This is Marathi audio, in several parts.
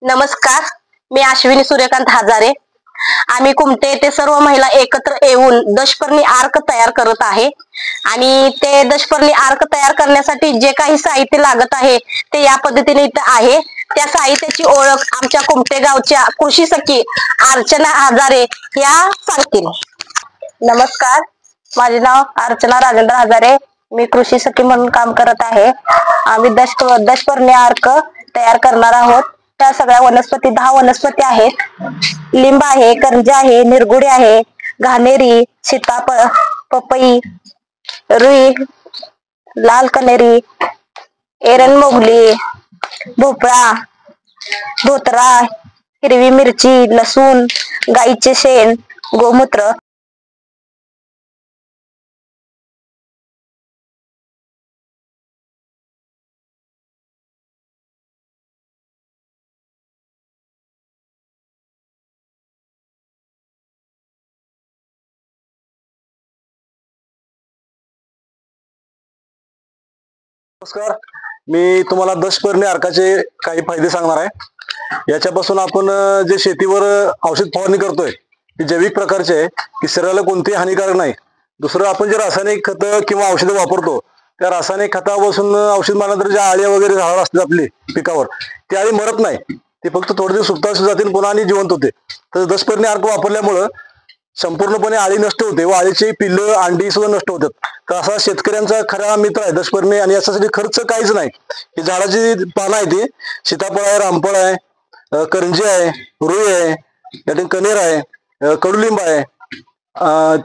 नमस्कार, मी अश्विनी सूर्यकांत हजारे. आम्ही कुमटे येथे सर्व महिला एकत्र येऊन दशपर्णी आर्क तयार करत आहे आणि ते दशपर्णी आर्क तयार करण्यासाठी जे काही साहित्य लागत आहे ते या पद्धतीने इथं आहे. त्या साहित्याची ओळख आमच्या कुमटे गावच्या कृषी सखी अर्चना हजारे या सांगतील. नमस्कार, माझे नाव अर्चना राजेंद्र हजारे. मी कृषी सखी म्हणून काम करत आहे. आम्ही दशपर्णी अर्क तयार करणार आहोत. त्या सगळ्या वनस्पती 10 वनस्पती आहेत. लिंब आहे, करंजा आहे, निरगुडी आहे, घाणेरी, सीताफळ, पपई, रुई, लाल कनेरी, एरन मोगली, भोपळा, धोत्रा, हिरवी मिरची, लसूण, गाईचे शेण, गोमूत्र. नमस्कार, मी तुम्हाला दशपर्णी अर्काचे काही फायदे सांगणार आहे. याच्यापासून आपण जे शेतीवर औषध फवारणी करतोय ती जैविक प्रकारचे आहे की शरीराला कोणतीही हानिकारक नाही. दुसरं, आपण जे रासायनिक खतं किंवा औषधं वापरतो त्या रासायनिक खतापासून औषध मारल्यानंतर ज्या आळ्या वगैरे झाड असतात आपली पिकावर, ती आळी मरत नाही, ते फक्त थोडे दिवस सुप्तावस्थेत जातील पुन्हा आणि जिवंत होते. तर दशपर्णी अर्क वापरल्यामुळं संपूर्णपणे आळी नष्ट होते व आळीची पिल्लं अंडी सुद्धा नष्ट होतात. तर असा शेतकऱ्यांचा खरा मित्र आहे दशपर्णी. आणि याच्यासाठी खर्च काहीच नाही. ही झाडाची पानं आहे, ती सीताफळ आहे, रामफळ आहे, करंजी आहे, रुई आहे, यातील कनेर आहे, कडुलिंब आहे,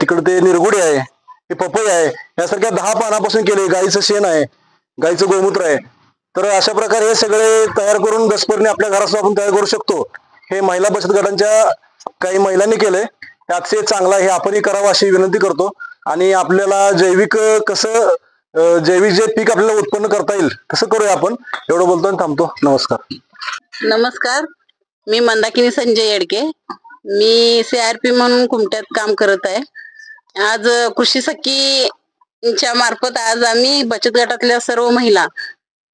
तिकडे ते निरगुडी आहे, हे पपई आहे. यासारख्या 10 पानापासून केले. गाईचं शेण आहे, गाईचं गोमूत्र आहे. तर अशा प्रकारे हे सगळे तयार करून दशपर्णी आपल्या घरात आपण तयार करू शकतो. हे महिला बचत गटांच्या काही महिलांनी केले. अतिशय चांगला, हे आपणही करावं अशी विनंती करतो. आणि आपल्याला जैविक जैविक जे पीक आपल्याला उत्पन्न करता येईल तसं करूया आपण. एवढं बोलतो आणि थांबतो. नमस्कार. नमस्कार, मी मंदाकिनी संजय येडके. मी CRP म्हणून कुमट्यात काम करत आहे. आज कृषी सखीच्या मार्फत आज आम्ही बचत गटातल्या सर्व महिला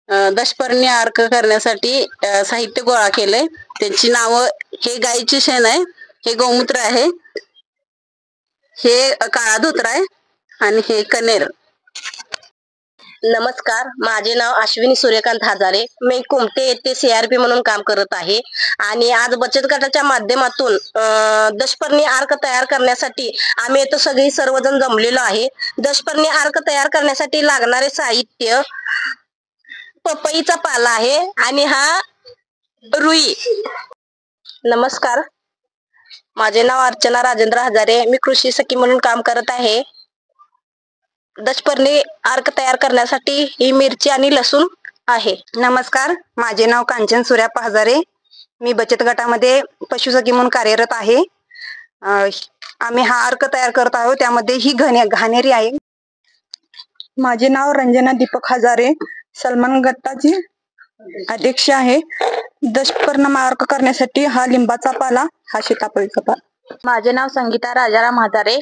दशपर्णी अर्क करण्यासाठी साहित्य गोळा केले. त्यांची नावं: हे गाईचे शेण आहे, हे गोमूत्र आहे, हे काळा धोत्रा आहे आणि हे कनेर. नमस्कार, माझे नाव अश्विनी सूर्यकांत हजारे. मी कुमटे येथे CRP म्हणून काम करत आहे आणि आज बचत गटाच्या माध्यमातून दशपर्णी अर्क तयार करण्यासाठी आम्ही इथं सगळी सर्वजण जमलेलो आहे. दशपर्णी अर्क तयार करण्यासाठी लागणारे साहित्य: पपईचा पाला आहे आणि हा रुई. नमस्कार, माझे नाव अर्चना राजेंद्र हजारे. मी कृषी सखी म्हणून काम करत आहे. दशपर्णी अर्क तयार करण्यासाठी ही मिरची आणि लसूण आहे. नमस्कार, माझे नाव कांचन सूर्याप्पा हजारे. मी बचत गटामध्ये पशुसखी म्हणून कार्यरत आहे. आम्ही हा अर्क तयार करत आहोत. त्यामध्ये ही घाणेरी आहे. माझे नाव रंजना दीपक हजारे, सलमान गटाची अध्यक्ष आहे. दशपर्ण अर्क करण्यासाठी हा लिंबाचा पाला, हा सीताफळीचा पाला. माझे नाव संगीता राजाराम हजारे.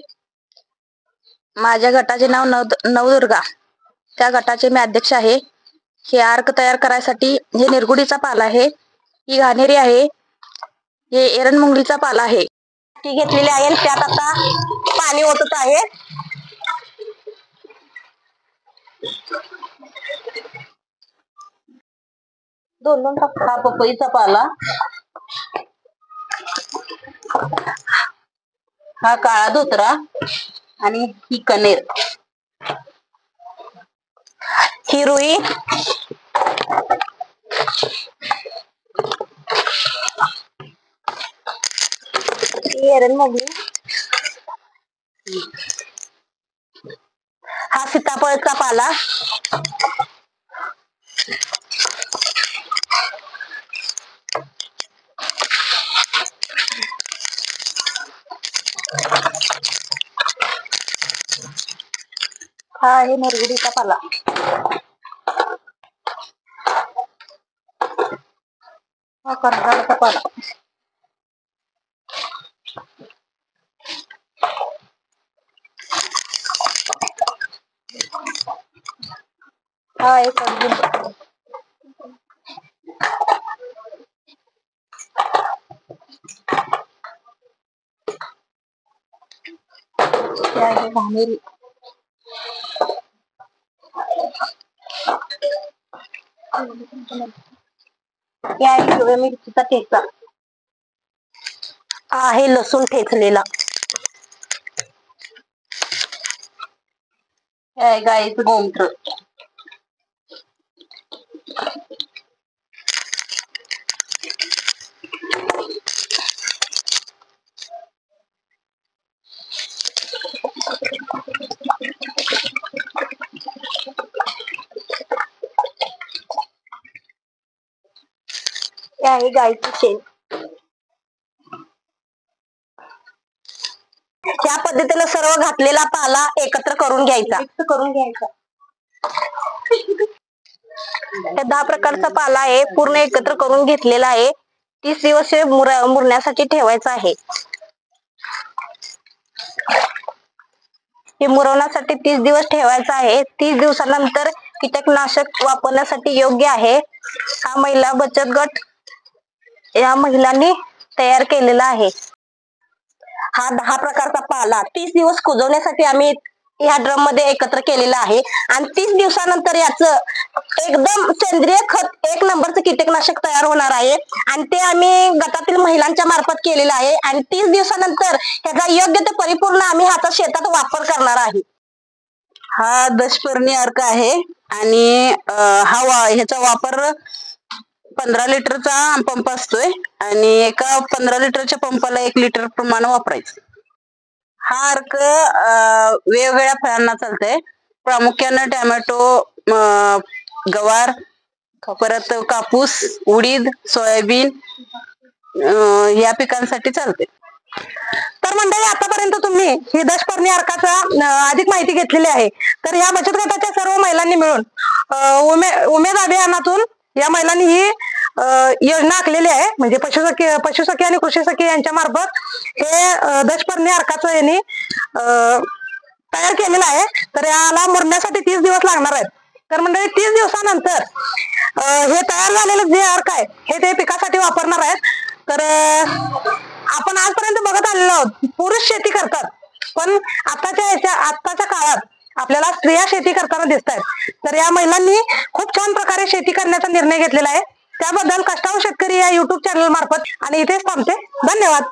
माझ्या गटाचे नाव नवदुर्गा. त्या गटाचे मी अध्यक्ष आहे. हे अर्क तयार करायसाठी हे निरगुडीचा पाला आहे, ही घाणेरी आहे, हे एरन मुंगलीचा पाला आहे. ती घेतलेली आहे. त्यात आता पाणी ओतत आहे. दोन हा पपईचा पाला, हा काळा धोत्रा आणि ही कनेर, ही रुई, एरन मोगली, हा सीताफळचा पाला, हा आहे निरगुडीचा पाला. हा करंजाचा पाला. हा आहे कडुलिंब. घाणेरी हिरव्या मिरचीचा ठेचा आहे, लसूण ठेचलेला गाईचं गोमूत्र, आहे गाईचं शेण. या पद्धतीने सर्व घातलेला पाला एकत्र करून घ्यायचा. 10 प्रकारचा पाला आहे, पूर्ण एकत्र करून घेतलेला आहे. 30 दिवस हे मुरण्यासाठी ठेवायचं आहे. हे मुरवण्यासाठी 30 दिवस ठेवायचं आहे. 30 दिवसानंतर कीटकनाशक वापरण्यासाठी योग्य आहे. हा महिला बचत गट या महिलांनी तयार केलेला आहे. हा 10 प्रकारचा पाला 30 दिवस कुजवण्यासाठी आम्ही ह्या ड्रम मध्ये एकत्र केलेला आहे. आणि 30 दिवसानंतर याचं एकदम सेंद्रिय खत 1 नंबरचं कीटकनाशक तयार होणार आहे. आणि ते आम्ही गटातील महिलांच्या मार्फत केलेलं आहे. आणि 30 दिवसानंतर ह्याचा योग्य ते परिपूर्ण आम्ही ह्याचा शेतात वापर करणार आहे. हा दशपर्णी अर्क आहे आणि ह्याचा वापर 15 लिटरचा पंप असतोय आणि एका 15 लिटरच्या पंपाला 1 लिटर प्रमाणे वापरायचं. हा अर्क वेगवेगळ्या फळांना चालतंय, प्रामुख्याने टोमॅटो, गवार, परत कापूस, उडीद, सोयाबीन या पिकांसाठी चालते. तर मंडळी, आतापर्यंत तुम्ही ही दशपर्णी अर्काचा अधिक माहिती घेतलेली आहे. तर या बचत गटाच्या सर्व महिलांनी मिळून उमेद अभियानातून या महिलांनी ही योजना आखलेली आहे. म्हणजे पशुसखी आणि कृषी सखी यांच्या मार्फत हे दशपर्णी अर्काचं यांनी तयार केलेलं आहे. तर याला मुरण्यासाठी 30 दिवस लागणार आहेत. तर मंडळी, 30 दिवसानंतर हे तयार झालेलं जे अर्क आहे हे ते पिकासाठी वापरणार आहेत. तर आपण आजपर्यंत बघत आलेलो आहोत पुरुष शेती करतात, पण आताच्या काळात आपल्याला स्त्रिया शेती करताना दिसत आहेत. तर या महिलांनी खूप छान प्रकारे शेती करण्याचा निर्णय घेतलेला आहे. त्याबद्दल कष्टाळू शेतकरी या YouTube चॅनल मार्फत आणि इथेच थांबते. धन्यवाद.